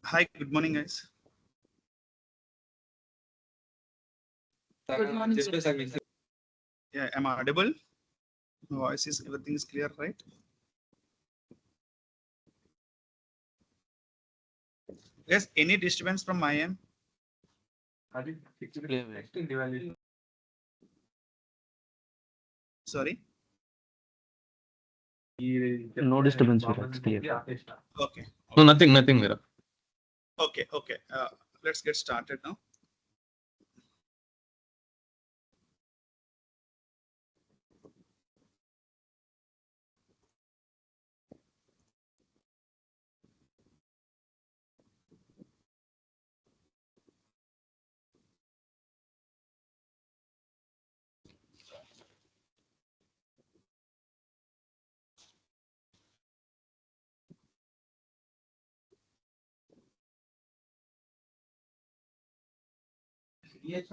Hi, good morning, guys. Good morning. Yeah, am I audible? Voice is everything is clear, right? Yes, any disturbance from my end? Sorry. No disturbance, Viraj. It's clear. Okay. No, nothing, Mira. Okay. Let's get started now.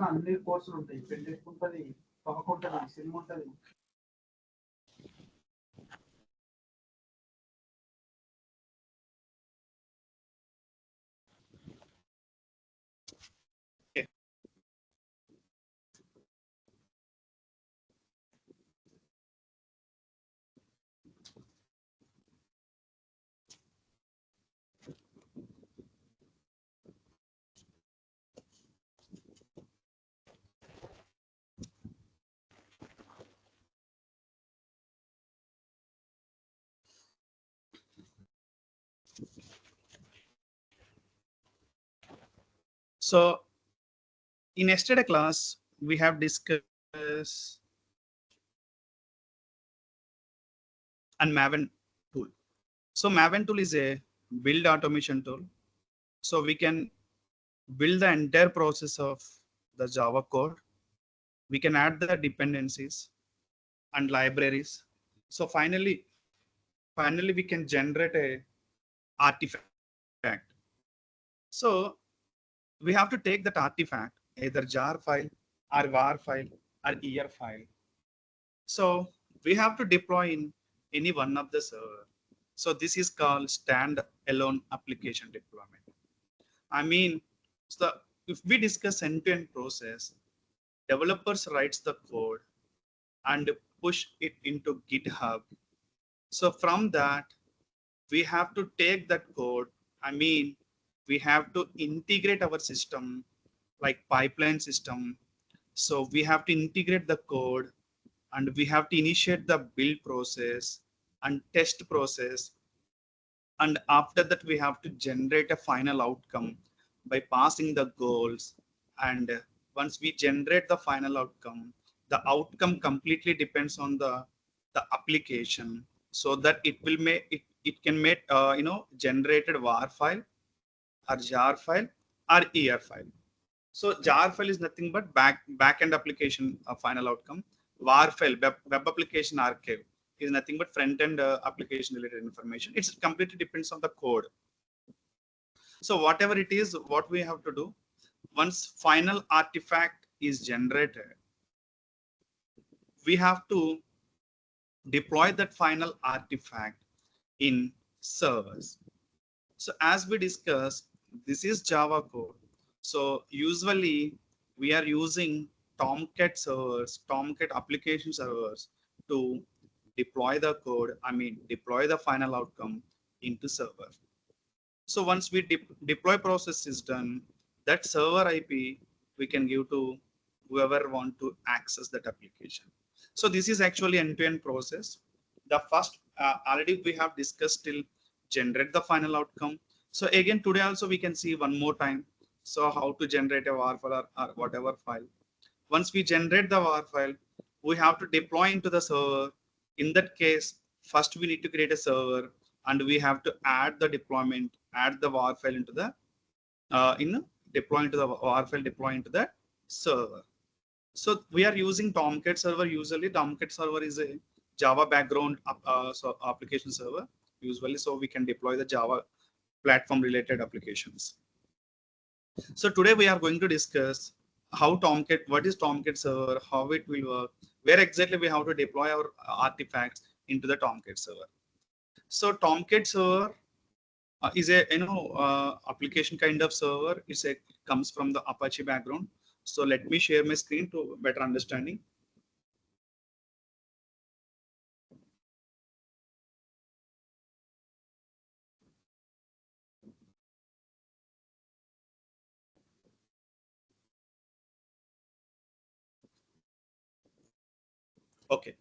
అన్ని కోర్సులు ఉంటాయి పెళ్ళికి ఉంటుంది పక్కకుంటుంది cinema ఉంటుంది So, in yesterday class, we have discussed an Maven tool. So, Maven tool is a build automation tool. So, we can build the entire process of the Java code. We can add the dependencies and libraries. So, finally, we can generate a artifact. So we have to take that artifact, either jar file or var file or ER file. So we have to deploy in any one of the server. So this is called standalone application deployment. I mean, so if we discuss end-to-end process, developers writes the code and push it into GitHub. So from that, we have to take that code. I mean, we have to integrate our system like pipeline system. So we have to integrate the code and we have to initiate the build process and test process. And after that, we have to generate a final outcome by passing the goals. And once we generate the final outcome, the outcome completely depends on the application so that it will make it can make generated var file or jar file or ER file. So jar file is nothing but backend application final outcome. Var file, web application archive, is nothing but front end application related information. It completely depends on the code. So whatever it is, what we have to do, once final artifact is generated, we have to deploy that final artifact in servers. So as we discussed, this is Java code. So usually we are using Tomcat servers, Tomcat application servers to deploy the code, deploy the final outcome into server. So once we deploy process is done, that server IP we can give to whoever want to access that application. So this is actually end-to-end process. The first already we have discussed till generate the final outcome. So again today also we can see one more time. So how to generate a var file or whatever file. Once we generate the var file, we have to deploy into the server. In that case, first we need to create a server and we have to add the deployment, add the var file into the deploy into the var file, deploy into the server. So we are using Tomcat server. Usually Tomcat server is a Java background so application server usually, so we can deploy the Java platform related applications. So today we are going to discuss how Tomcat, what is Tomcat server, how it will work, where exactly we have to deploy our artifacts into the Tomcat server. So Tomcat server is a application kind of server. Comes from the Apache background. So let me share my screen to better understanding. Okay.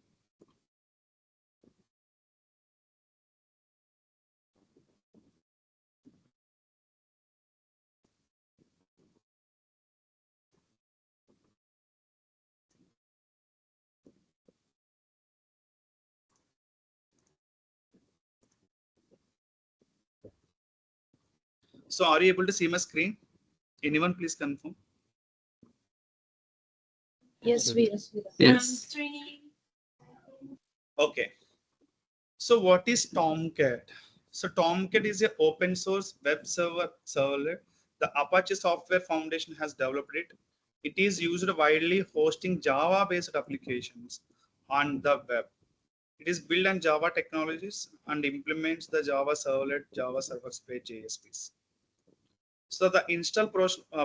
So are you able to see my screen? Anyone please confirm? Yes, we are. Yes. Okay. So what is Tomcat? So Tomcat is an open source web servlet. The Apache Software Foundation has developed it. It is used widely hosting Java-based applications on the web. It is built on Java technologies and implements the Java servlet, Java server space JSPs. So the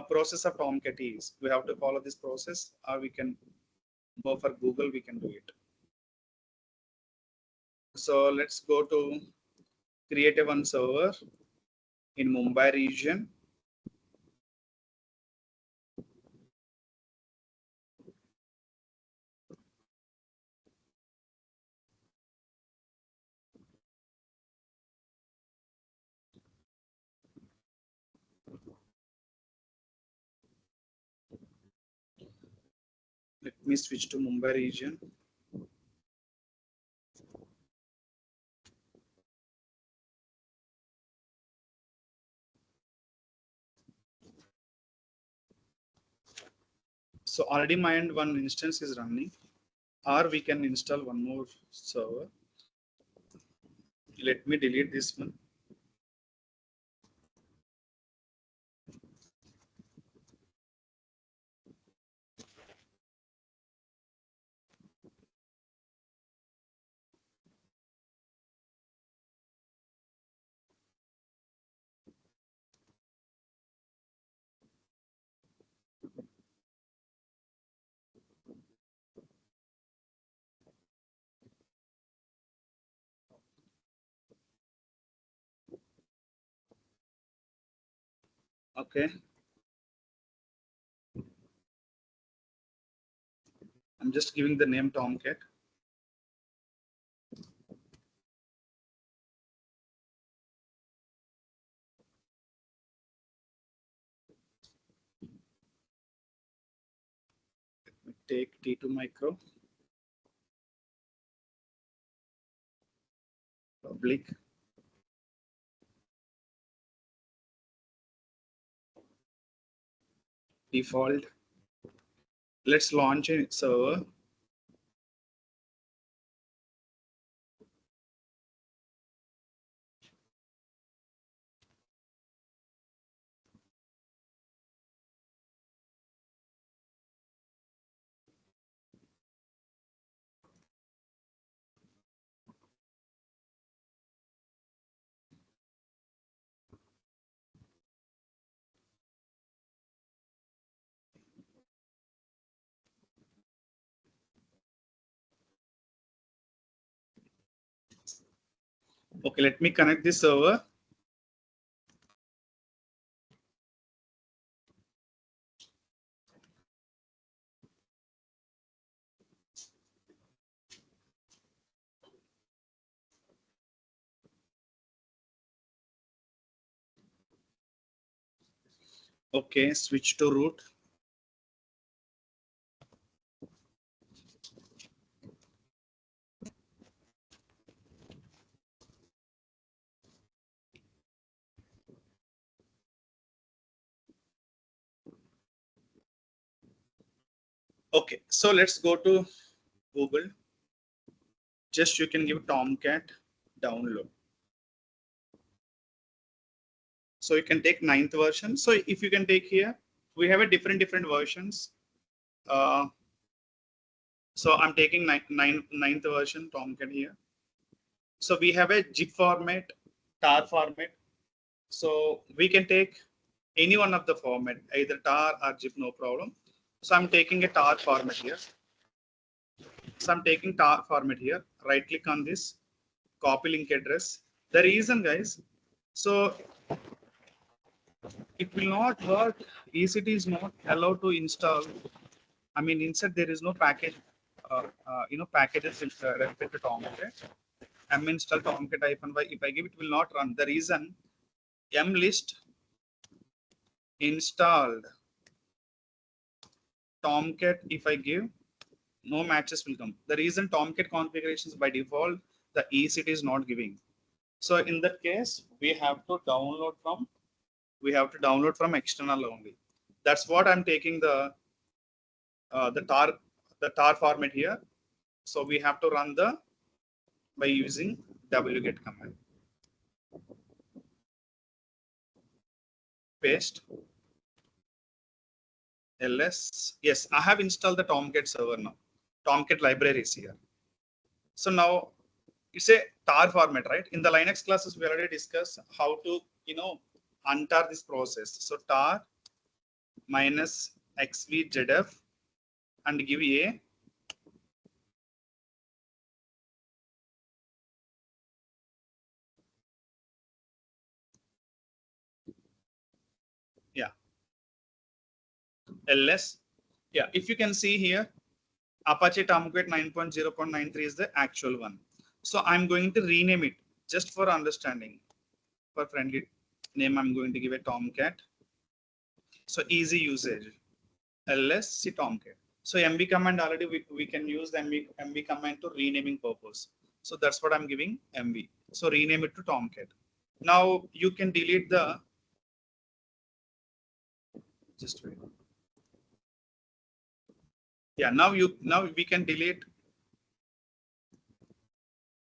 process of Tomcat is, we have to follow this process, or we can go for Google, we can do it. So let's go to create a one server in Mumbai region. Let me switch to Mumbai region. So already my end one instance is running, or we can install one more server. Let me delete this one. Okay. I'm just giving the name Tomcat. Take T2 micro, public, default. Let's launch a server. Okay, let me connect this server. Okay, switch to root. Okay, so let's go to Google. Just you can give Tomcat download. So you can take 9th version. So if you can take here, we have a different versions. So I'm taking 9th version Tomcat here. So we have a zip format, tar format, So we can take any one of the format, either tar or zip, no problem. So I'm taking a tar format here. So I'm taking tar format here. Right click on this, copy link address. The reason, guys, so it will not work. ECT is not allowed to install. I mean, inside there is no package. Packages respect to Tomcat. M install Tomcat -y. If I give it, will not run. The reason M list installed Tomcat. If I give, no matches will come. The reason Tomcat configurations by default the ECT is not giving. So in that case, we have to download from external only. That's what I'm taking the tar format here. So we have to run by using wget command. Paste ls. Yes, I have installed the Tomcat server now. Tomcat library is here. So now it's a tar format, right? In the Linux classes, we already discussed how to untar this process. So tar -xvzdef and give a yeah ls. Yeah, if you can see here, Apache Tomcat 9.0.93 is the actual one. So I'm going to rename it just for understanding. For friendly name, I'm going to give a Tomcat. So easy usage. ls c Tomcat. So MB command already we can use the MB command to renaming purpose. So that's what I'm giving MB. So rename it to Tomcat. Now you can delete the just wait. Yeah, now we can delete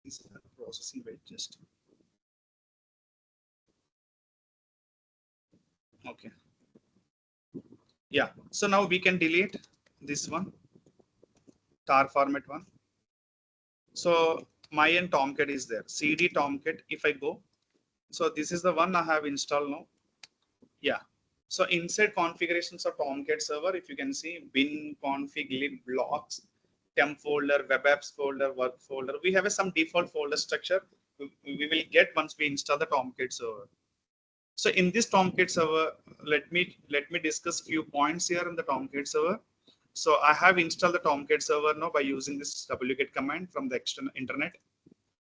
this processing rate just okay. Yeah, so now we can delete this one tar format one. So my and Tomcat is there. CD Tomcat. If I go, so this is the one I have installed now. Yeah. So inside configurations of Tomcat server, if you can see bin config lib blocks, temp folder, web apps folder, work folder. We have some default folder structure we will get once we install the Tomcat server. So in this Tomcat server, let me discuss few points here in the Tomcat server. So I have installed the Tomcat server now by using this wget command from the external internet.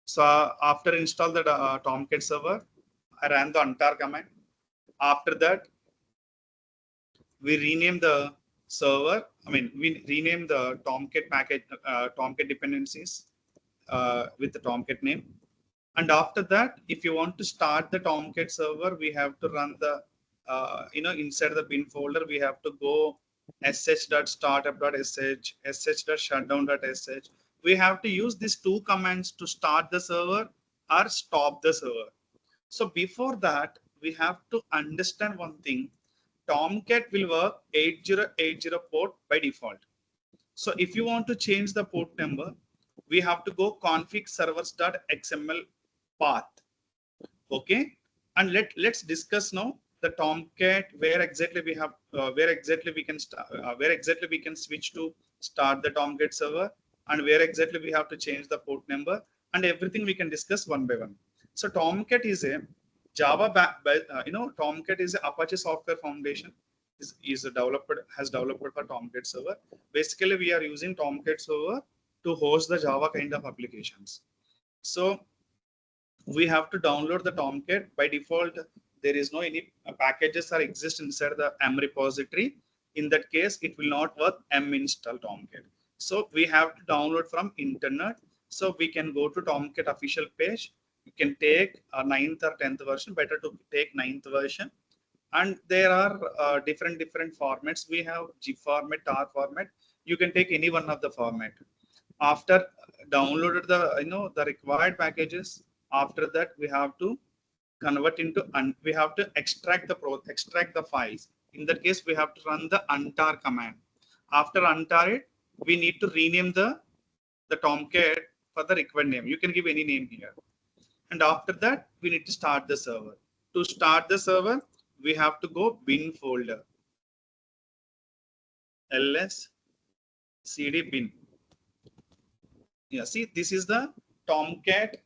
So after install the Tomcat server, I ran the untar command. After that, we rename the server. I mean, we rename the Tomcat package, Tomcat dependencies with the Tomcat name. And after that, if you want to start the Tomcat server, we have to run the, inside the bin folder, we have to go sh.startup.sh, sh.shutdown.sh. We have to use these two commands to start the server or stop the server. So before that, we have to understand one thing. Tomcat will work 8080 port by default. So if you want to change the port number, we have to go config servers.xml path. Okay, and let's discuss now the Tomcat where exactly we have where exactly we can switch to start the Tomcat server, and where exactly we have to change the port number, and everything we can discuss one by one. So Tomcat is a Tomcat is a Apache Software Foundation is has developed for Tomcat server. Basically, we are using Tomcat server to host the Java kind of applications. So we have to download the Tomcat. By default, there is no any packages are exist inside the M repository. In that case, it will not work M install Tomcat. So we have to download from internet. So we can go to Tomcat official page. You can take a 9th or 10th version. Better to take 9th version. And there are different formats. We have GIF format, tar format. You can take any one of the format. After downloaded the required packages, after that we have to convert into we have to extract the files. In that case, we have to run the untar command. After untar it, we need to rename the Tomcat for the required name. You can give any name here. And after that, we need to start the server. to start the server, we have to go bin folder, ls cd bin. Yeah, see, this is the Tomcat.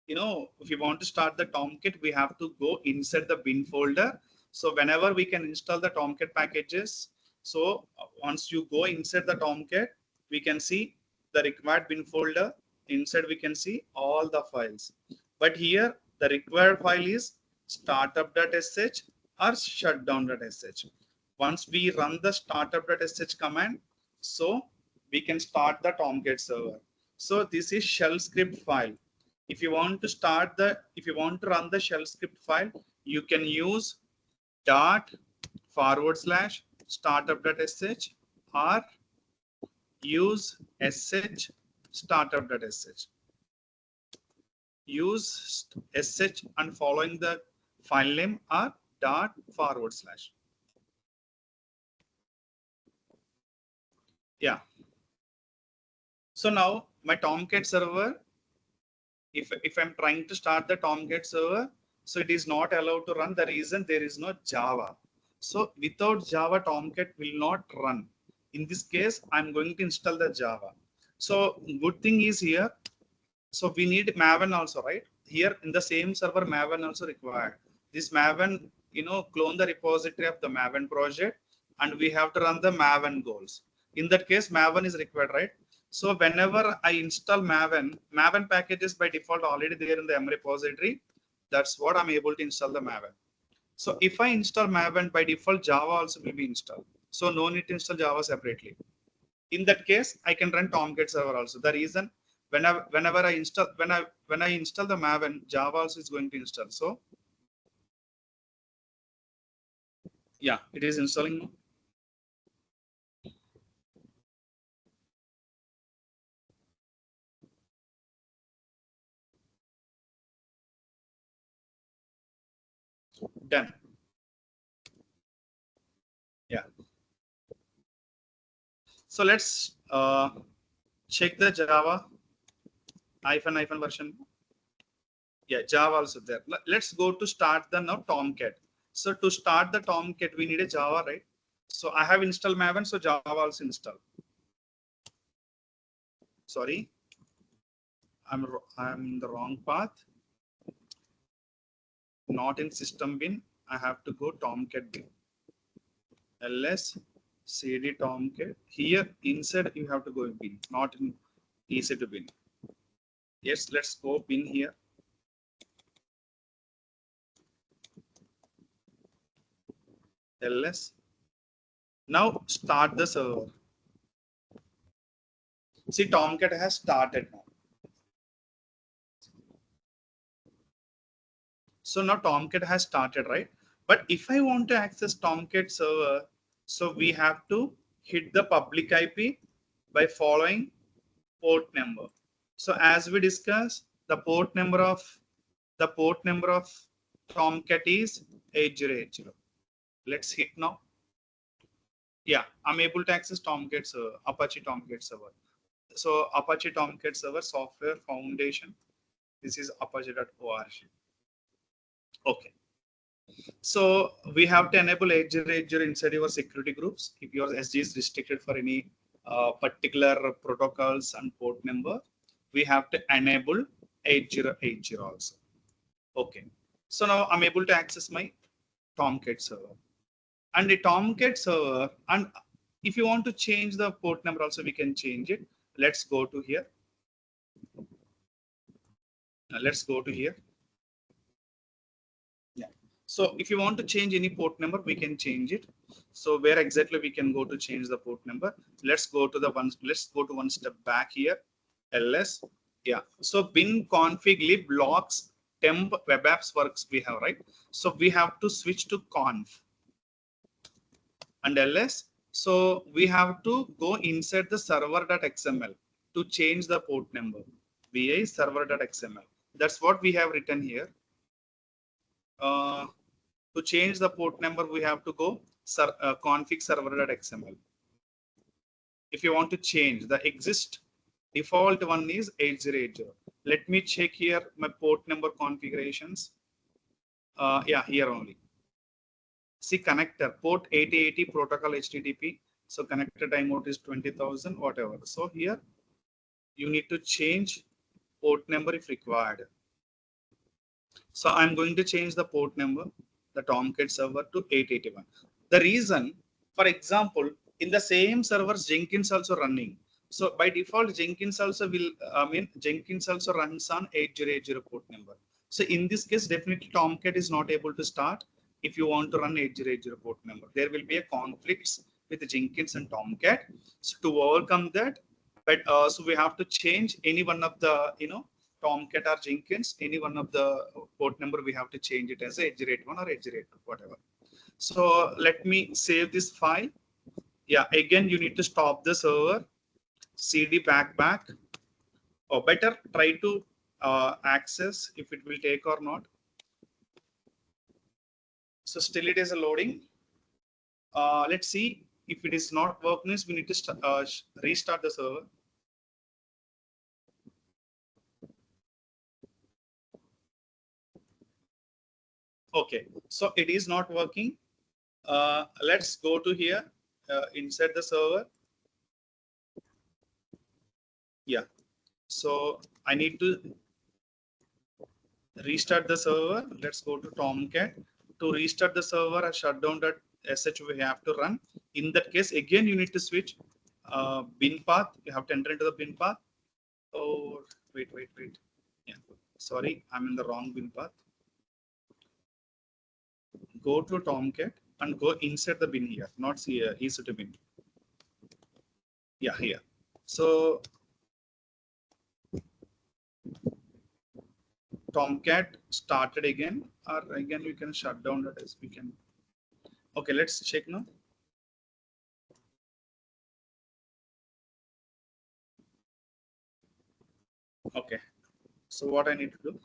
You know, if you want to start the Tomcat, we have to go inside the bin folder. So whenever we can install the Tomcat packages, so once you go inside the Tomcat, we can see the required bin folder. Inside we can see all the files, but here the required file is startup.sh or shutdown.sh. Once we run the startup.sh command, so we can start the Tomcat server. So this is shell script file. If you want to run the shell script file, you can use ./startup.sh or use sh startup.sh. Use sh and following the file name or ./. Yeah. So now my Tomcat server, if I'm trying to start the Tomcat server, so it is not allowed to run. The reason, there is no Java. So without Java, Tomcat will not run. In this case, I'm going to install the Java. So good thing is here, so we need Maven also, right? Here in the same server, Maven also required. This Maven, you know, clone the repository of the Maven project, and we have to run the Maven goals. In that case, Maven is required, right? So whenever I install Maven packages by default already there in the M repository. That's what I'm able to install the Maven. So if I install Maven, by default Java also will be installed. So no need to install Java separately. In that case, I can run Tomcat server also. The reason, whenever I install when I install the Maven, Java also is going to install. So yeah, it is installing now. Done. Yeah. So let's check the Java hyphen version. Yeah, Java also there. Let's go to start the now Tomcat. So to start the Tomcat, we need a Java, right? So I have installed Maven, so Java also install. Sorry, I'm in the wrong path. Not in system bin. I have to go Tomcat bin. ls cd Tomcat. Here inside you have to go in bin, not in EC2 bin. Yes, let's go bin here. ls. Now start the server. See, Tomcat has started now. So now Tomcat has started, right? But if I want to access Tomcat server, so we have to hit the public IP by following port number. So as we discussed, the port number of Tomcat is 8080. Let's hit now. Yeah, I'm able to access Tomcat server, Apache Tomcat server. So Apache Tomcat server software foundation. This is apache.org. Okay. So we have to enable 8080 inside your security groups. If your SG is restricted for any particular protocols and port number, we have to enable 8080 also. Okay. So now I'm able to access my Tomcat server. And the Tomcat server, and if you want to change the port number also, we can change it. Let's go to here. Let's go to here. Yeah. So if you want to change any port number, we can change it. So where exactly we can go to change the port number? Let's go to one step back here. ls. Yeah. So bin config lib logs temp web apps works we have, right? So we have to switch to conf and ls. So we have to go inside the server.xml to change the port number. vi server.xml. That's what we have written here. To change the port number, we have to go config server.xml. If you want to change the default one is 8080. Let me check here my port number configurations. Yeah, here only. See connector port 8080 protocol HTTP. So connector timeout is 20,000 whatever. So here you need to change port number if required. So I'm going to change the port number, the Tomcat server to 881. The reason, for example, in the same servers Jenkins also running. So by default Jenkins also will Jenkins also runs on 8080 port number. So in this case definitely Tomcat is not able to start if you want to run 8080 port number. There will be a conflicts with Jenkins and Tomcat. So to overcome that, but so we have to change any one of the Tomcat or Jenkins, any one of the port number, we have to change it as a 8081 or 8082, whatever. So let me save this file. Yeah, again, you need to stop the server, CD back, or better try to access if it will take or not. So still it is a loading. Let's see if it is not working, we need to restart the server. Okay, so it is not working. Let's go to here inside the server. Yeah, so I need to restart the server. Let's go to Tomcat. To restart the server, a shutdown sh we have to run. In that case, again you need to switch bin path. You have to enter into the bin path. Oh, wait. Yeah, sorry, I'm in the wrong bin path. Go to Tomcat and go inside the bin here, not here, EC2 bin. Yeah, here. So Tomcat started again, or again you can shut down that as we can. Okay, let's check now. Okay, so what I need to do?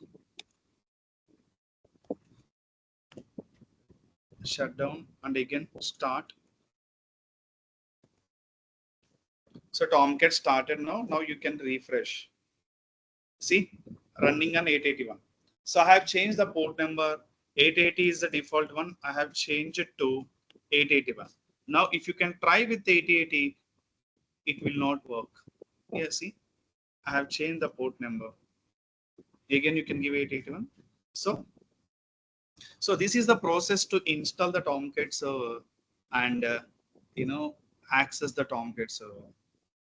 Shut down and again start. So Tomcat started now. Now you can refresh. See, running on 881. So I have changed the port number. 880 is the default one. I have changed it to 881. Now, if you can try with 880, it will not work. Yeah, see, I have changed the port number. Again, you can give 881. So this is the process to install the Tomcat server and access the Tomcat server.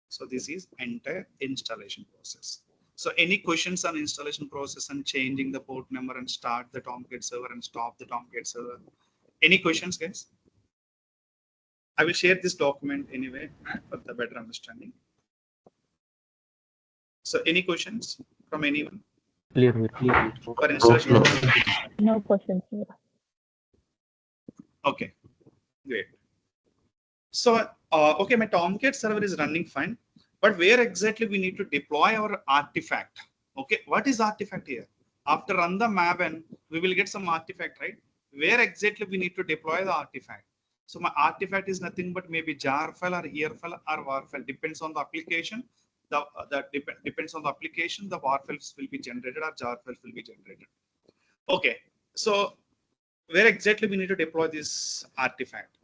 So this is entire installation process. So any questions on installation process and changing the port number and start the Tomcat server and stop the Tomcat server? Any questions, guys? I will share this document anyway for the better understanding. So any questions from anyone? Clear. For installation process? No questions. Okay, great. So, okay, my Tomcat server is running fine, but where exactly we need to deploy our artifact? Okay, what is artifact here? After run the maven, we will get some artifact, right? Where exactly we need to deploy the artifact? So my artifact is nothing but maybe jar file or ER file or var file, depends on the application. Depends on the application, the var files will be generated or jar files will be generated. Okay, so where exactly we need to deploy this artifact?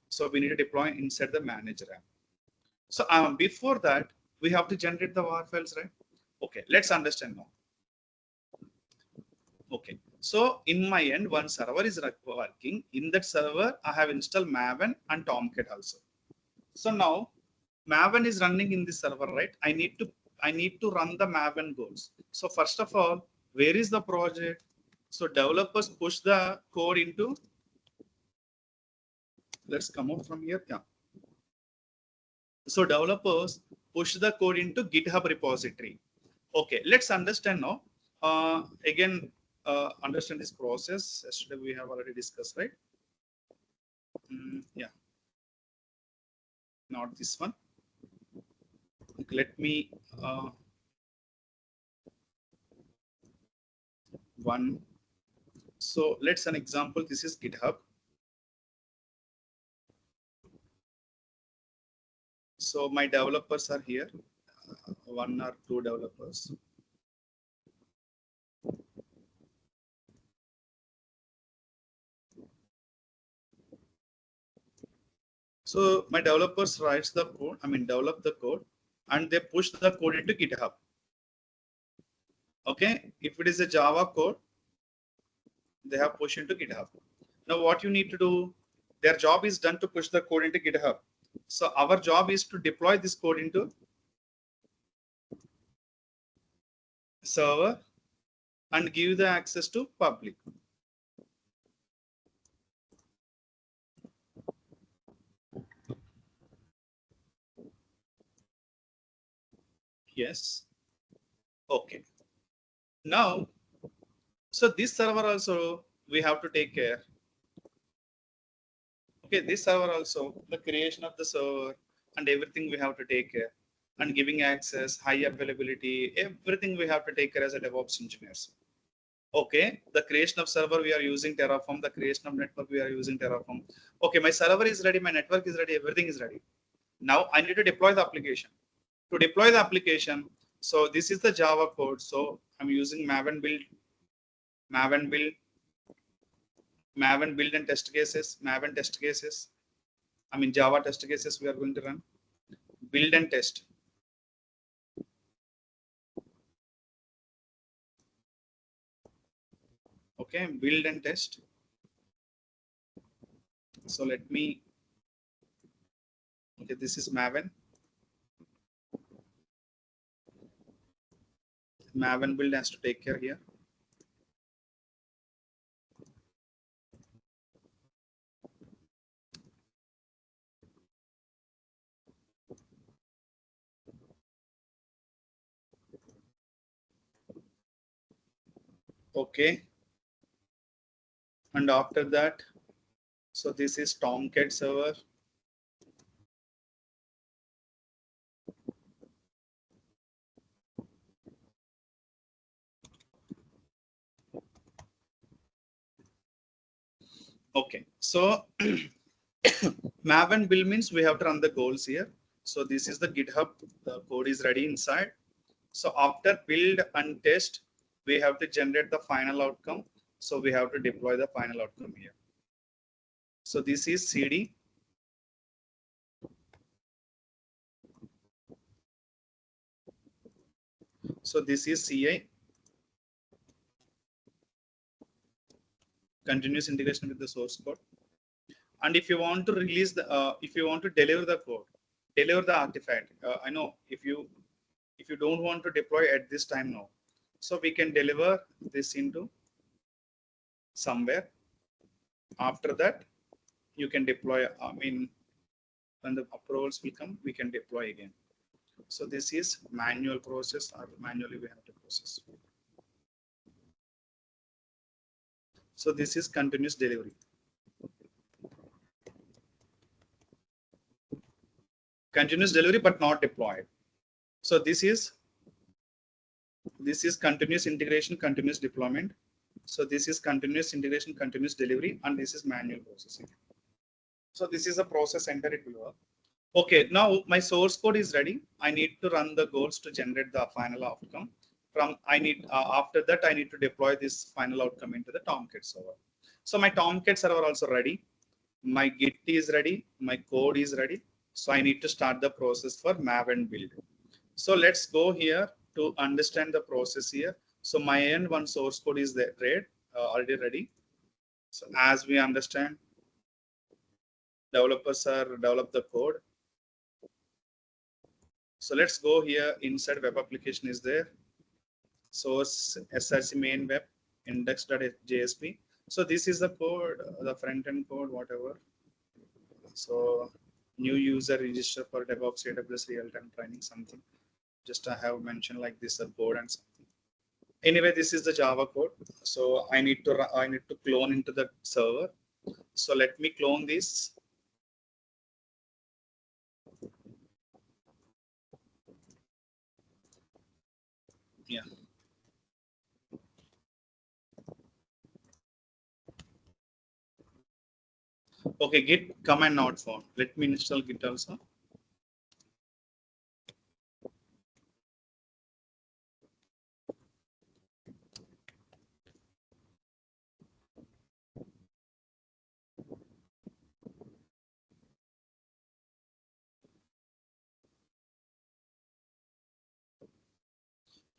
So we need to deploy inside the manager app. So before that, we have to generate the var files, right? Okay, let's understand now. Okay, so in my end, one server is working. In that server, I have installed Maven and Tomcat also. So now Maven is running in this server, right? I need to run the Maven goals. So first of all, where is the project? So developers push the code into. Let's come out from here. Yeah. So developers push the code into GitHub repository. Okay, let's understand now. Again, understand this process. Yesterday we have already discussed, right? Yeah, not this one. Okay, let me one. So let's an example. This is GitHub. So my developers are here, one or two developers. So my developers writes the code, develop the code, and they push the code into GitHub. Okay, if it is a Java code, they have pushed into GitHub. Now what you need to do, their job is done to push the code into GitHub. So our job is to deploy this code into server and give the access to public. Yes. Okay. Now, so this server also we have to take care. Okay, this server also, the creation of the server and everything we have to take care, and giving access, high availability, everything we have to take care as a DevOps engineers. Okay, the creation of server we are using Terraform, the creation of network we are using Terraform. Okay, my server is ready, my network is ready, everything is ready. Now I need to deploy the application. To deploy the application, so this is the Java code. So I'm using Maven build, Maven build, Maven build and test cases, Maven test cases. Java test cases we are going to run. Build and test. Okay, build and test. So let me, okay, this is Maven. Maven build has to take care here. Okay, and after that, so this is Tomcat server. Okay, so Maven build means we have to run the goals here. So this is the GitHub, the code is ready inside. So after build and test, we have to generate the final outcome. So we have to deploy the final outcome here. So this is CD. So this is CI, continuous integration with the source code. And if you want to release the, if you want to deliver the code, deliver the artifact, I know if you don't want to deploy at this time now, so we can deliver this into somewhere. After that, you can deploy. When the approvals will come, we can deploy again. So this is manual process, or manually we have to process. So this is continuous delivery. Continuous delivery, but not deployed. So this is continuous integration, continuous deployment. So this is continuous integration, continuous delivery, and this is manual processing. So this is a process center, it will work. Okay, now my source code is ready. I need to run the goals to generate the final outcome. After that, I need to deploy this final outcome into the Tomcat server. So my Tomcat server also ready. My Git is ready. My code is ready. So I need to start the process for Maven build. So let's go here to understand the process here. So my N1 source code is there, already ready. So as we understand, developers are develop the code. So let's go here. Inside web application is there. Source src main web index.jsp. So this is the code, the front end code, whatever. So new user register for DevOps AWS real-time training, something. Just I have mentioned like this, the code and something. Anyway, this is the Java code. So I need to clone into the server. So let me clone this. Yeah. Okay, git command not found. Let me install git also.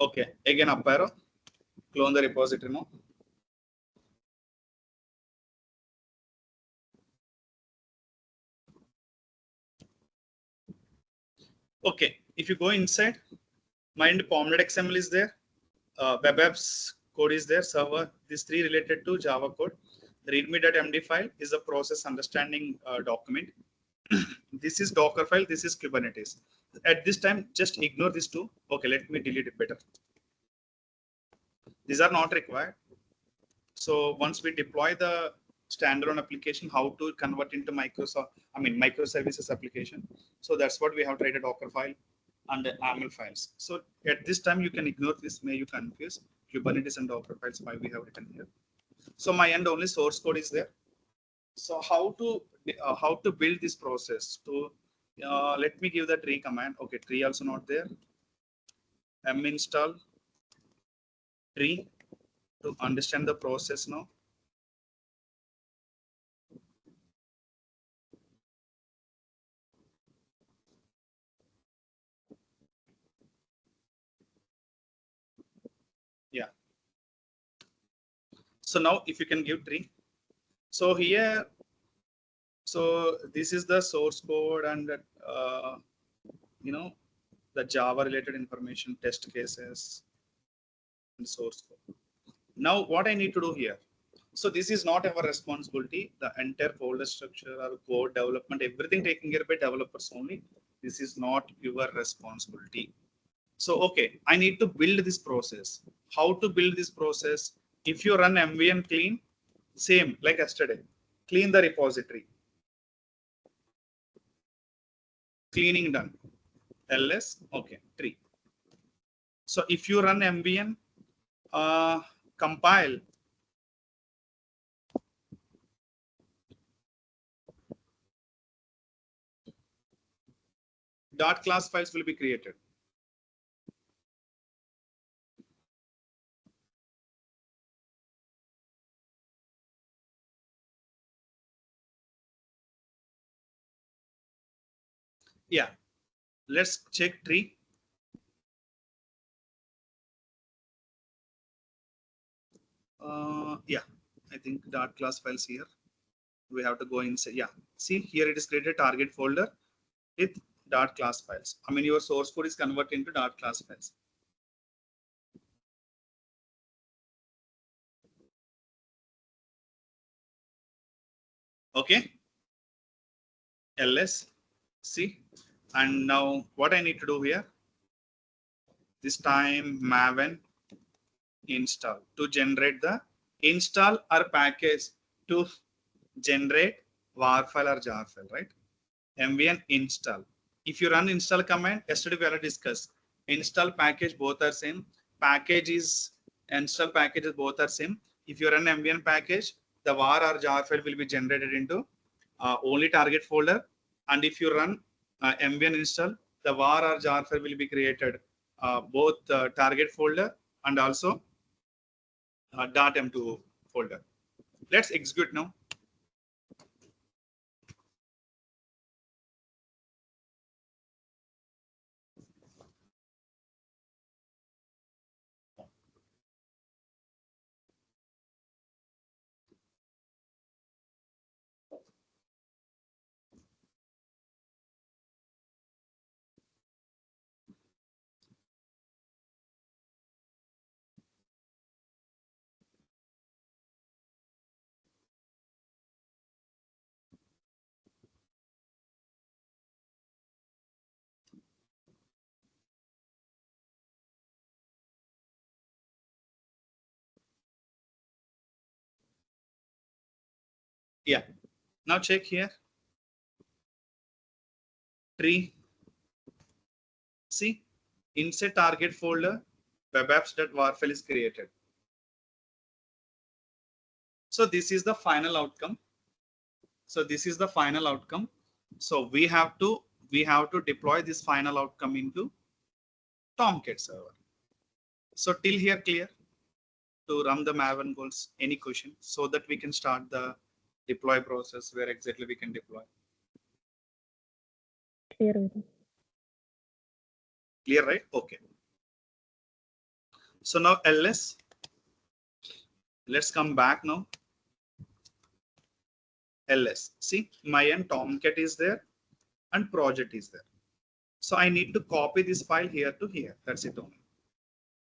Okay, again up arrow, clone the repository now. Okay, if you go inside, mind POM.NET XML is there, web apps code is there, server, these three related to Java code. The readme.md file is a process understanding document. This is Docker file, this is Kubernetes. At this time, just ignore these two. Okay, let me delete it better. These are not required. So once we deploy the standalone application, how to convert into microservices application. So that's what we have to write a Docker file and the YAML files. So at this time, you can ignore this, may you confuse Kubernetes and Docker files, why we have written here. So my end only source code is there. So how to build this process? To let me give the tree command. Okay, tree also not there. Install tree to understand the process now. Yeah. So now if you can give tree. So here, so this is the source code and the Java related information, test cases, and source code. Now what I need to do here. So this is not our responsibility. The entire folder structure or code development, everything taken care by developers only. This is not your responsibility. So, okay, I need to build this process. How to build this process? If you run MVN clean, same like yesterday, clean the repository. Cleaning done. ls, okay, tree. So if you run MVN, compile, .class files will be created. Yeah, let's check tree. Yeah, I think .class files here. We have to go inside. Yeah, see here it is created target folder with .class files. I mean your source code is converted into .class files. Okay, ls, see, and now what I need to do here, this time maven install to generate the install or package to generate war file or jar file, right? MVN install. If you run install command, yesterday we already discussed, install package both are same. Package is install packages both are same. If you run MVN package, the var or jar file will be generated into only target folder. And if you run MVN install, the var or jar file will be created both target folder and also .m2 folder. Let's execute now. Yeah, now check here. Tree. See, inside target folder, webapps.war file is created. So this is the final outcome. So this is the final outcome. So we have to deploy this final outcome into Tomcat server. So till here clear to run the Maven goals. Any question so that we can start the deploy process where exactly we can deploy. Clear. Clear, right? Okay. So now ls, let's come back now. ls, see my end Tomcat is there and project is there. So I need to copy this file here to here. That's it only.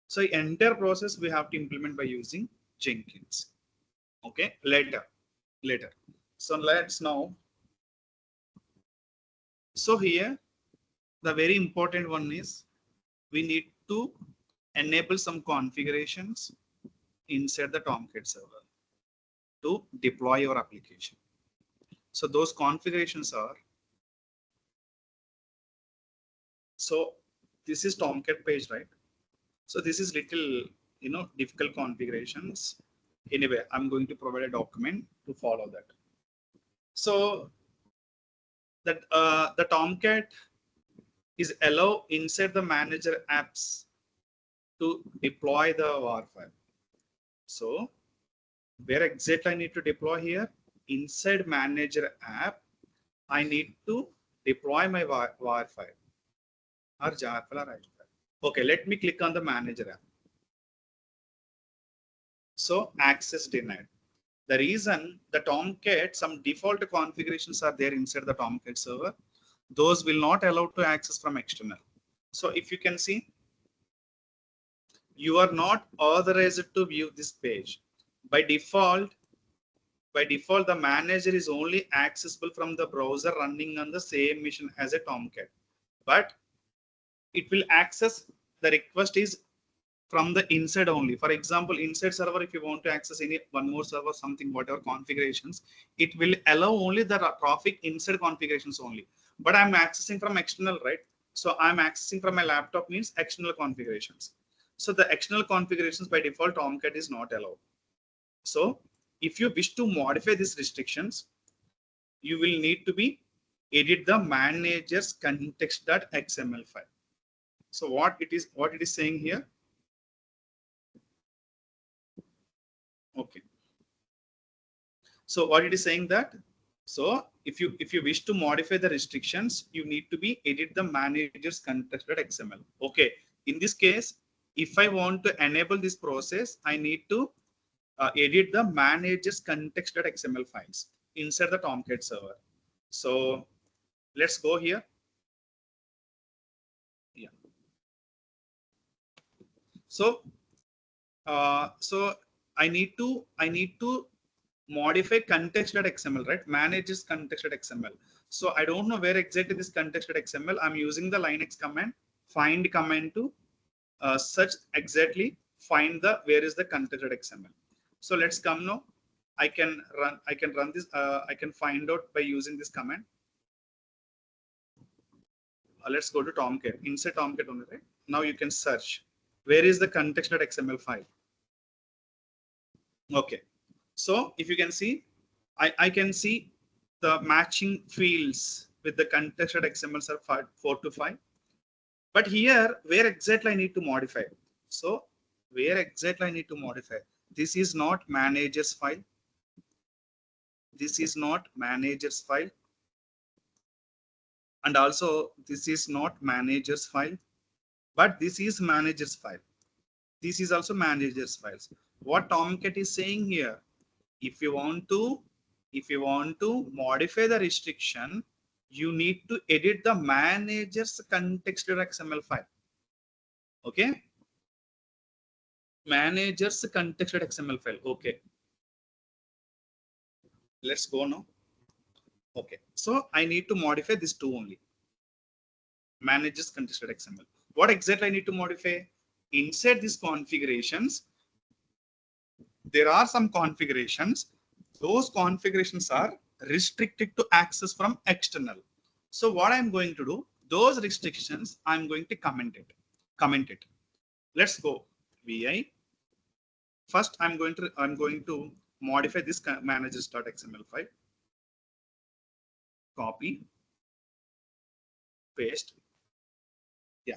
So entire process we have to implement by using Jenkins. Okay, later. So let's now. So here the very important one is we need to enable some configurations inside the Tomcat server to deploy your application. So those configurations are, so this is Tomcat page, right? So this is little, difficult configurations. Anyway, I'm going to provide a document to follow that. So that the Tomcat is allow inside the manager apps to deploy the WAR file. So where exactly I need to deploy here? Inside manager app, I need to deploy my WAR file or jar file or IL file. Okay, let me click on the manager app. So access denied. The reason the Tomcat, some default configurations are there inside the Tomcat server. Those will not allow to access from external. So if you can see, you are not authorized to view this page. By default, the manager is only accessible from the browser running on the same machine as a Tomcat. But it will access, the request is from the inside only. For example, inside server, if you want to access any one more server, something, whatever configurations, it will allow only the traffic inside configurations only. But I'm accessing from external, right? So I'm accessing from my laptop means external configurations. So the external configurations by default Tomcat is not allowed. So if you wish to modify these restrictions, you will need to be edit the manager's context.xml file. So what it is saying here. Okay. So what it is saying that, so if you wish to modify the restrictions, you need to be edit the manager's context.xml. Okay. In this case, if I want to enable this process, I need to edit the manager's context.xml files inside the Tomcat server. So let's go here. Yeah. So I need to modify context.xml, right? Manages context.xml. So I don't know where exactly this context.xml. I'm using the Linux command, find command to search exactly, find the where is the context.xml. So let's come now. I can run this. I can find out by using this command. Let's go to Tomcat. Inside Tomcat only, right? Now you can search where is the context.xml file. Okay. So if you can see, I can see the matching fields with the context.xml are 4 to 5. But here, where exactly I need to modify? So where exactly I need to modify? This is not manager's file. This is not manager's file. And also this is not manager's file, but this is manager's file. This is also manager's files. What Tomcat is saying here, if you want to modify the restriction, you need to edit the manager's context.xml file. Okay, manager's context.xml file. Okay, let's go now. Okay, so I need to modify this two only, manager's context.xml. What exactly I need to modify? Inside these configurations, there are some configurations. Those configurations are restricted to access from external. So what I'm going to do, those restrictions, I'm going to comment it. Let's go. VI. First, I'm going to modify this managers.xml file. Copy, paste. Yeah.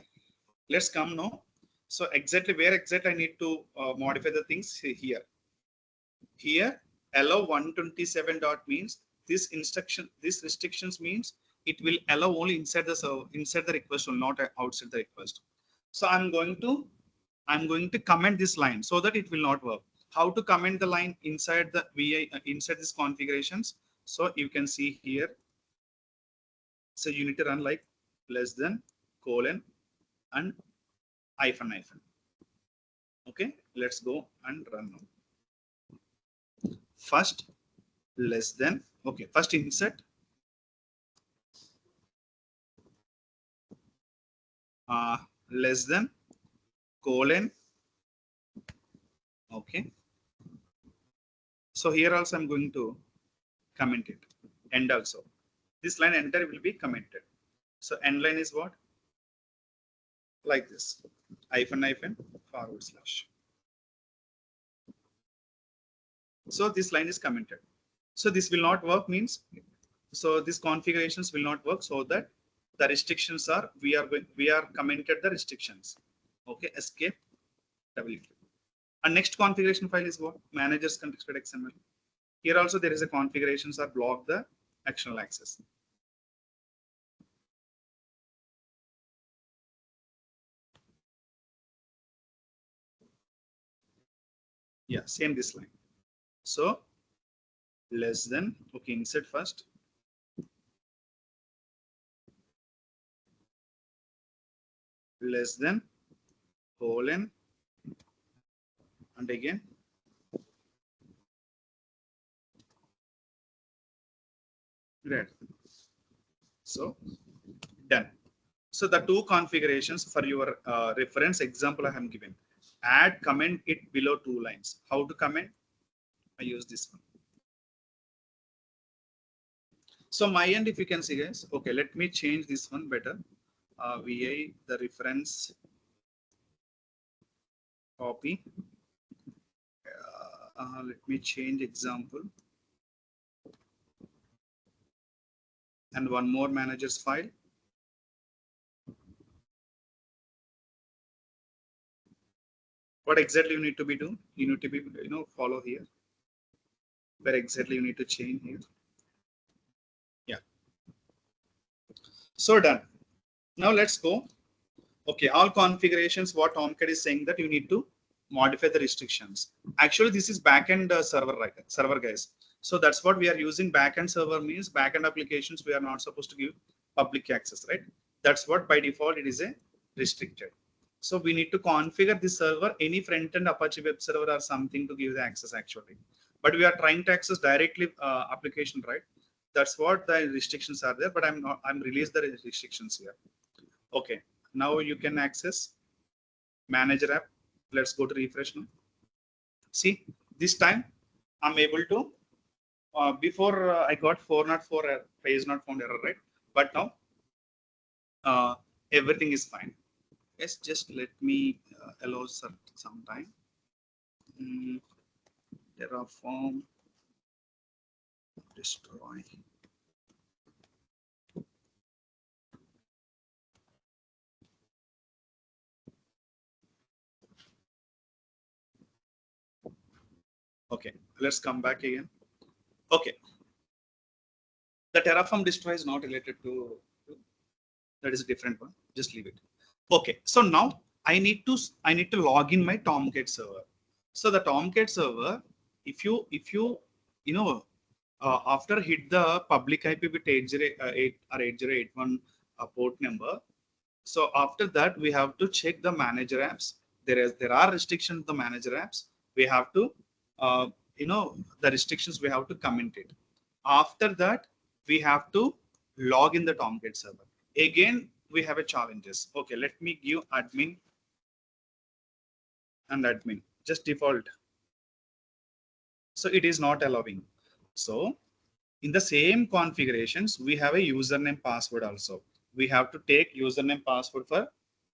Let's come now. So exactly where exactly I need to modify the things here. Here, allow 127 dot means this instruction, this restrictions means it will allow only inside the server, inside the request, will not outside the request. So I'm going to I'm going to comment this line so that it will not work. How to comment the line inside the VI, inside these configurations? So you can see here. So you need to run like less than, colon, and hyphen hyphen. Okay, let's go and run now. First less than, okay, first insert less than, colon. Okay, so here also I'm going to comment it, and also this line enter will be commented. So end line is what? Like this, hyphen hyphen forward slash. So this line is commented. So this will not work means, so these configurations will not work, so that the restrictions are, we are commented the restrictions. Okay, escape W. And next configuration file is what? Managers context XML. Here also there is a configurations are block the actional access. Yeah, same this line. So less than, okay, insert first. Less than, colon, and again red. So done. So the two configurations for your reference example I have given. Add comment it below 2 lines. How to comment? I use this one. So my end, if you can see guys, okay, let me change this one better. VI, the reference, copy. Let me change example. And one more managers file. What exactly you need to be do? You need to be, follow here. Where exactly you need to change here. Yeah. So done. Now let's go. Okay, all configurations, what Tomcat is saying that you need to modify the restrictions. Actually, this is backend server, right? Server guys. So that's what we are using. Backend server means backend applications we are not supposed to give public access, right? That's what by default it is a restricted. So we need to configure the server, any front-end Apache web server or something to give the access actually. But we are trying to access directly application, right? That's what the restrictions are there. But I'm released the restrictions here. Okay, now you can access manager app. Let's go to refresh now. See, this time I'm able to, before I got 404 page not found error, right? But now everything is fine. Yes, just let me allow some time. Terraform destroy. Okay, let's come back again. Okay, the Terraform destroy is not related to, that is a different one. Just leave it. Okay, so now I need to log in my Tomcat server. So the Tomcat server, if you after hit the public IP with 808 or 8081 port number, so after that we have to check the manager apps. There are restrictions to the manager apps. We have to the restrictions we have to comment it. After that we have to log in the Tomcat server. Again we have a challenges. Okay, let me give admin and admin, just default. So it is not allowing. So in the same configurations, we have a username password also. We have to take username password for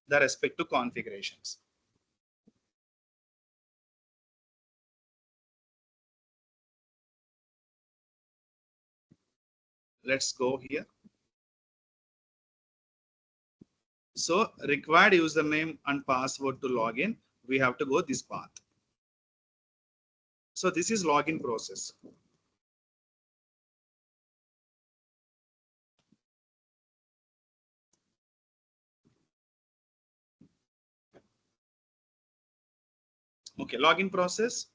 the respective configurations. Let's go here. So required username and password to log in, we have to go this path. So this is login process. Okay, login process.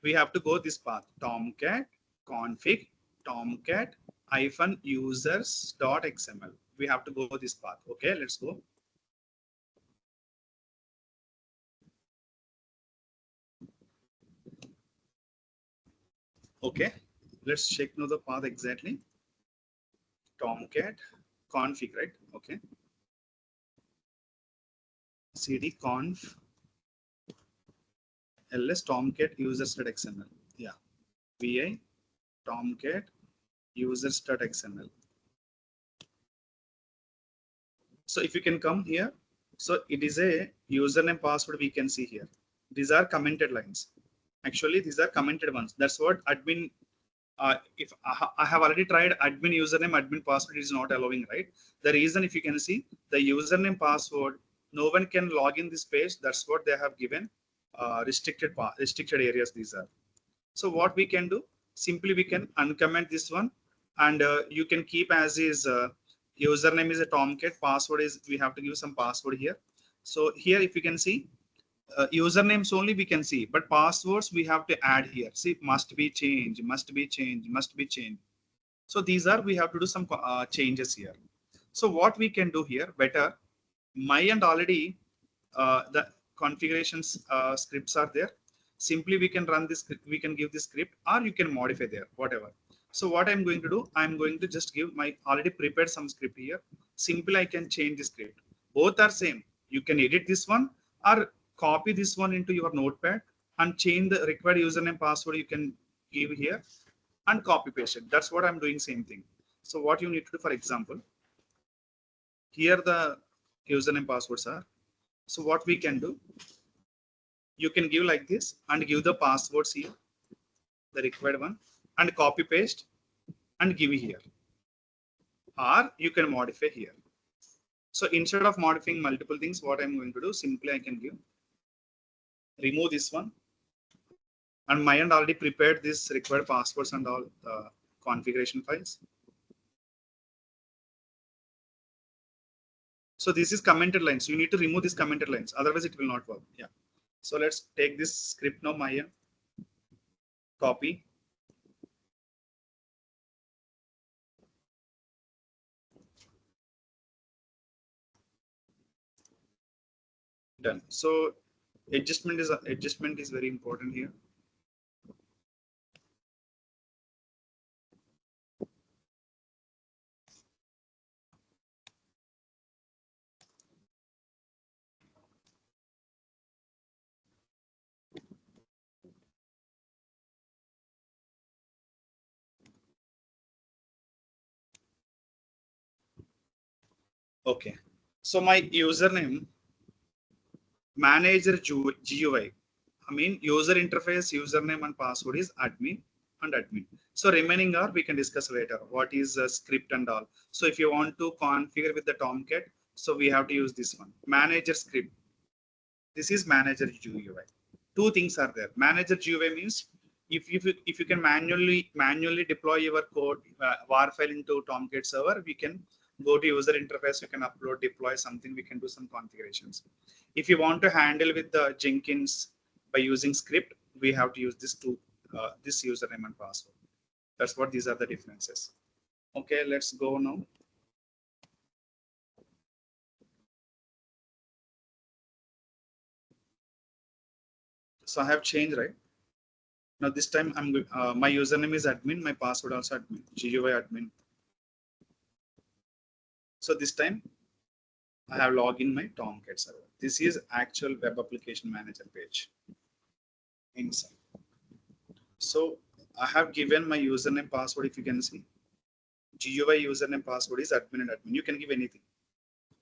We have to go this path: tomcat config tomcat -users.xml. We have to go this path. Okay, let's go. Okay, let's check now the path exactly. Tomcat config, right? Okay, cd conf ls tomcat users.xml. Yeah, vi tomcat users.xml. So if you can come here, so it is a username password we can see here. These are commented lines. Actually, these are commented ones. That's what admin. If I have already tried admin username, admin password is not allowing, right? The reason, if you can see the username password, no one can log in this page. That's what they have given. Restricted areas. These are. So what we can do, simply we can uncomment this one, and you can keep as is. Username is a tomcat, password is, we have to give some password here. So here, if you can see, usernames only we can see, but passwords we have to add here. See, must be changed, must be changed, must be changed. So these are, we have to do some changes here. So what we can do here better, my end already the configurations scripts are there. Simply we can run this script, we can give this script, or you can modify there, whatever. So what I'm going to do, I'm going to just give my already prepared some script here. Simply I can change the script. Both are same. You can edit this one or copy this one into your notepad and change the required username password. You can give here and copy paste it. That's what I'm doing, same thing. So what you need to do, for example, here the username passwords are. So what we can do, you can give like this and give the passwords here, the required one, and copy paste and give here, or you can modify here. So instead of modifying multiple things, what I'm going to do, simply I can give, remove this one, and my end already prepared this required passwords and all the configuration files. So this is commented lines. You need to remove these commented lines, otherwise it will not work. Yeah. So let's take this script now, my end, copy. Done. So adjustment is very important here. Okay. So my username, manager GUI. I mean, user interface, username and password is admin and admin. So remaining are we can discuss later. What is a script and all. So if you want to configure with the Tomcat, so we have to use this one. Manager script. This is manager GUI. Two things are there. Manager GUI means if you can manually deploy your code var file into Tomcat server, we can go to user interface, you can upload, deploy something, we can do some configurations. If you want to handle with the Jenkins by using script, we have to use this username and password. That's what these are the differences. Okay, let's go now. So I have changed, right? Now this time my username is admin, my password also admin, GUI admin. So this time I have logged in my Tomcat server. This is actual web application manager page inside. So I have given my username password. If you can see, GUI username password is admin and admin. You can give anything.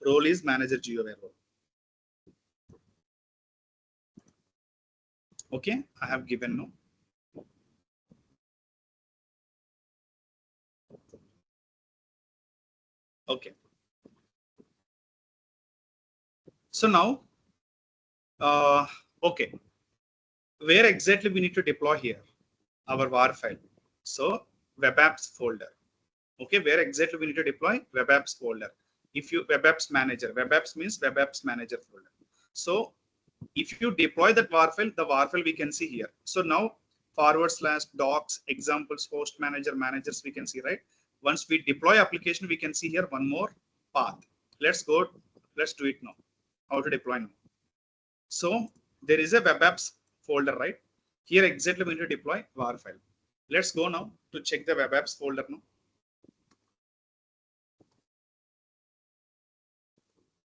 Role is manager GUI role. Okay, I have given no. Okay. So now, okay, where exactly we need to deploy here our var file? So web apps folder. Okay, where exactly we need to deploy web apps folder. If you web apps manager means web apps manager folder. So If you deploy that var file, the var file we can see here. So now /docs examples host manager managers we can see, right? Once we deploy application, we can see here one more path. Let's do it now. How to deploy now? So there is a web apps folder, right? Here exactly we need to deploy var file. Let's go now to check the web apps folder now.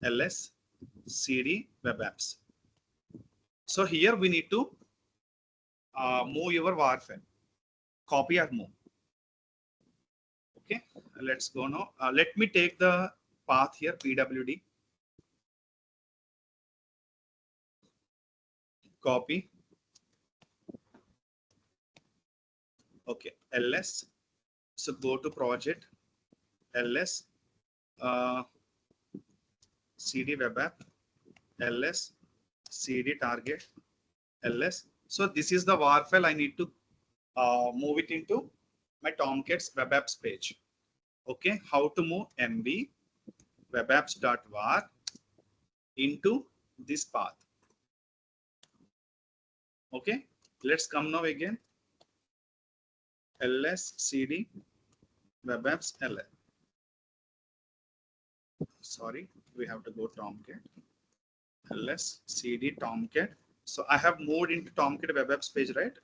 ls cd web apps. So here we need to move your var file, copy or move. Okay, let's go now. Let me take the path here, pwd, copy. Okay, ls. So go to project, ls cd web app, ls cd target, ls. So this is the var file. I need to move it into my Tomcat's web apps page. Okay, how to move mb web apps.var into this path. Okay, let's come now again. ls cd web apps ls. Sorry, we have to go Tomcat. ls cd Tomcat. So I have moved into Tomcat web apps page, right?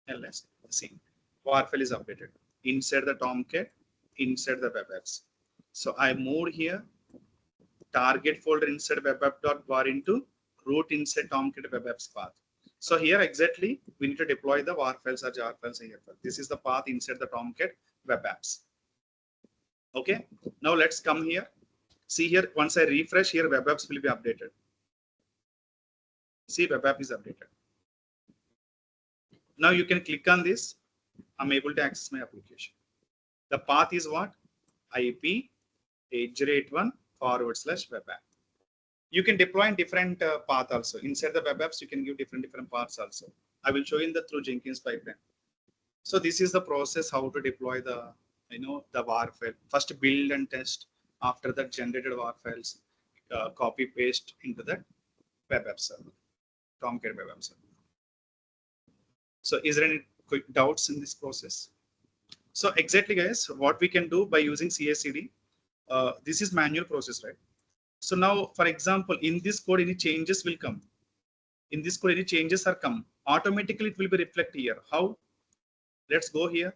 ls see var file is updated inside the Tomcat, inside the web apps. So I moved here target folder inside web app.var into root inside Tomcat web apps path. So here exactly we need to deploy the var files or jar files here. This is the path inside the Tomcat web apps. Okay, now let's come here. See here, once I refresh here, web apps will be updated. See, web app is updated. Now you can click on this. I'm able to access my application. The path is what? IP 8081/web app. You can deploy in different path also. Inside the web apps, you can give different paths also. I will show you in the through Jenkins pipeline. So this is the process how to deploy the the var file. First build and test. After that generated var files, copy paste into the web app server, Tomcat web app server. So is there any quick doubts in this process? So exactly guys, what we can do by using CI/CD, this is manual process, right? So now, for example, in this code, any changes will come. In this code, any changes are come. Automatically, it will be reflected here. How? Let's go here.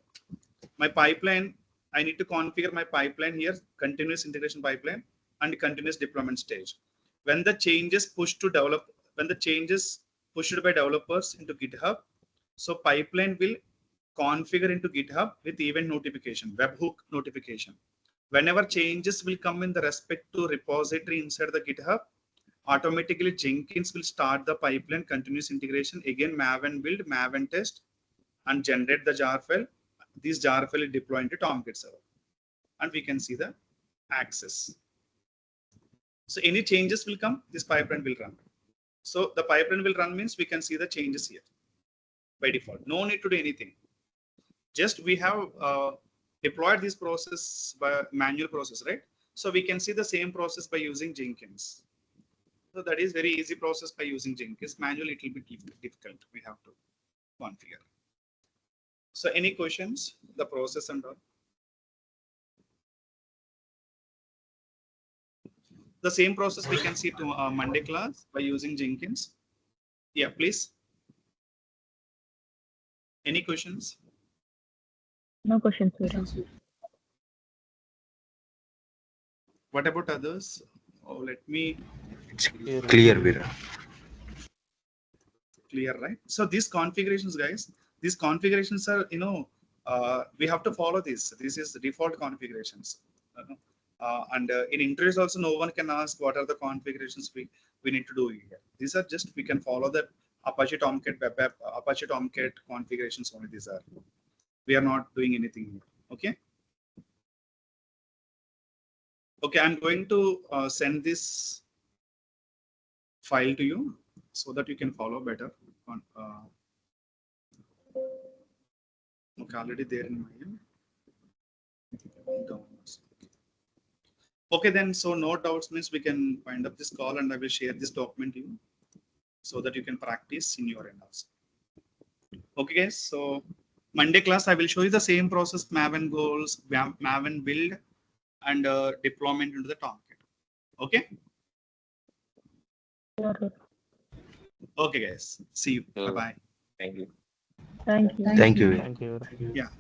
My pipeline, I need to configure my pipeline here, continuous integration pipeline and continuous deployment stage. When the changes pushed to develop, when the changes pushed by developers into GitHub, so pipeline will configure into GitHub with event notification, webhook notification. Whenever changes will come in the respect to repository inside the GitHub, automatically Jenkins will start the pipeline continuous integration. Again, Maven build, Maven test, and generate the jar file. This jar file is deployed into Tomcat server, and we can see the access. So any changes will come, this pipeline will run. So the pipeline will run means we can see the changes here by default. No need to do anything. Just we have deployed this process by manual process, right? So we can see the same process by using Jenkins. So that is very easy process by using Jenkins. Manual it will be difficult. We have to configure. So any questions? The process and all. The same process we can see to Monday class by using Jenkins. Yeah, please. Any questions? No questions, Veera. What about others? Oh, let me. It's clear, Veera. Clear, right? So these configurations, guys, these configurations are, we have to follow this. This is the default configurations. And in interviews also, no one can ask what are the configurations we need to do here. These are just, we can follow the Apache Tomcat web app, Apache Tomcat configurations only. These are, we are not doing anything here. Okay. Okay, I'm going to send this file to you so that you can follow better. Okay, already there in my end. Okay, then, so no doubts means we can wind up this call and I will share this document to you. so that you can practice in your end also. Okay, guys. So Monday class, I will show you the same process: Maven goals, Maven build, and deployment into the Tomcat. Okay. Okay. Okay, guys. See you. So, Bye bye. thank you. Thank you. Thank you. Thank you. Yeah.